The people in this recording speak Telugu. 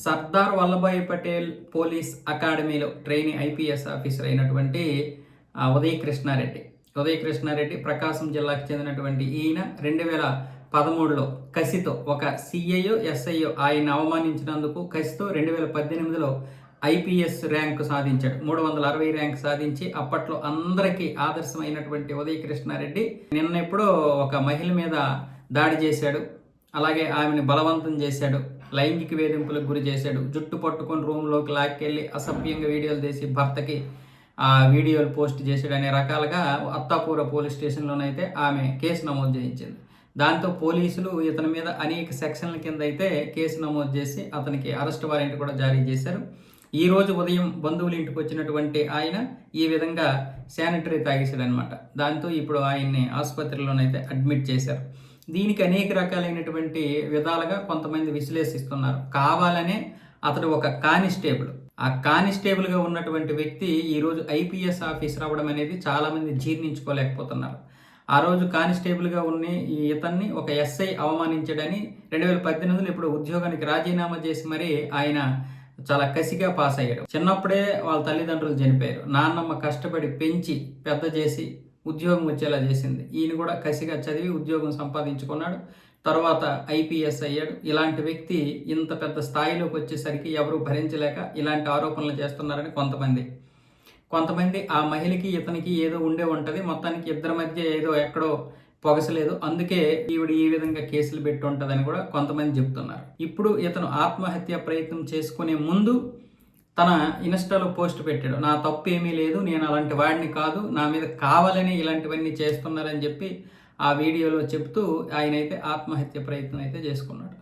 సర్దార్ వల్లభాయ్ పటేల్ పోలీస్ అకాడమీలో ట్రైనీ ఐపీఎస్ ఆఫీసర్ అయినటువంటి ఉదయ్ కృష్ణారెడ్డి. ఉదయ్ కృష్ణారెడ్డి ప్రకాశం జిల్లాకు చెందినటువంటి ఈయన 2013లో కసితో ఒక సిఐఓ ఎస్ఐఓ ఆయన అవమానించినందుకు కసితో 2018లో ఐపీఎస్ ర్యాంకు సాధించాడు. 360 ర్యాంక్ సాధించి అప్పట్లో అందరికీ ఆదర్శమైనటువంటి ఉదయ్ కృష్ణారెడ్డి నిన్న ఎప్పుడో ఒక మహిళ మీద దాడి చేశాడు. అలాగే ఆమెను బలవంతం చేశాడు, లైంగిక వేధింపులకు గురి చేశాడు, జుట్టు పట్టుకొని రూమ్లోకి లాక్కెళ్ళి అసభ్యంగా వీడియోలు తీసి భర్తకి ఆ వీడియోలు పోస్ట్ చేశాడు అనే రకాలుగా అత్తాపూర పోలీస్ స్టేషన్లోనైతే ఆమె కేసు నమోదు చేయించింది. దాంతో పోలీసులు ఇతని మీద అనేక సెక్షన్ల కింద అయితే కేసు నమోదు చేసి అతనికి అరెస్ట్ వారెంట్ కూడా జారీ చేశారు. ఈ రోజు ఉదయం బంధువుల ఇంటికి వచ్చినటువంటి ఆయన ఈ విధంగా శానిటరీ తాగేశాడనమాట. దాంతో ఇప్పుడు ఆయన్ని ఆసుపత్రిలోనైతే అడ్మిట్ చేశారు. దీనికి అనేక రకాలైనటువంటి విధాలుగా కొంతమంది విశ్లేషిస్తున్నారు. కావాలనే అతడు ఒక కానిస్టేబుల్, ఆ కానిస్టేబుల్గా ఉన్నటువంటి వ్యక్తి ఈరోజు ఐపీఎస్ ఆఫీసర్ అవ్వడం అనేది చాలామంది జీర్ణించుకోలేకపోతున్నారు. ఆ రోజు కానిస్టేబుల్గా ఉన్న ఇతన్ని ఒక ఎస్ఐ అవమానించడని 2018లో ఇప్పుడు ఉద్యోగానికి రాజీనామా చేసి మరీ ఆయన చాలా కసిగా పాస్ అయ్యాడు. చిన్నప్పుడే వాళ్ళ తల్లిదండ్రులు చనిపోయారు. నాన్నమ్మ కష్టపడి పెంచి పెద్ద చేసి ఉద్యోగం వచ్చేలా చేసింది. ఈయన కూడా కసిగా చదివి ఉద్యోగం సంపాదించుకున్నాడు. తర్వాత ఐపీఎస్ అయ్యాడు. ఇలాంటి వ్యక్తి ఇంత పెద్ద స్థాయిలోకి వచ్చేసరికి ఎవరు భరించలేక ఇలాంటి ఆరోపణలు చేస్తున్నారని కొంతమంది ఆ మహిళకి ఇతనికి ఏదో ఉండే ఉంటుంది, మొత్తానికి ఇద్దరి మధ్య ఏదో ఎక్కడో పొగసలేదు, అందుకే ఈవిడ ఈ విధంగా కేసులు పెట్టి ఉంటుందని కూడా కొంతమంది చెప్తున్నారు. ఇప్పుడు ఇతను ఆత్మహత్య ప్రయత్నం చేసుకునే ముందు తన ఇన్స్టాలో పోస్ట్ పెట్టాడు, నా తప్పు ఏమీ లేదు, నేను అలాంటి వాడిని కాదు, నా మీద కావాలని ఇలాంటివన్నీ చేస్తున్నారని చెప్పి ఆ వీడియోలో చెప్తూ ఆయన అయితే ఆత్మహత్య ప్రయత్నం అయితే చేసుకున్నాడు.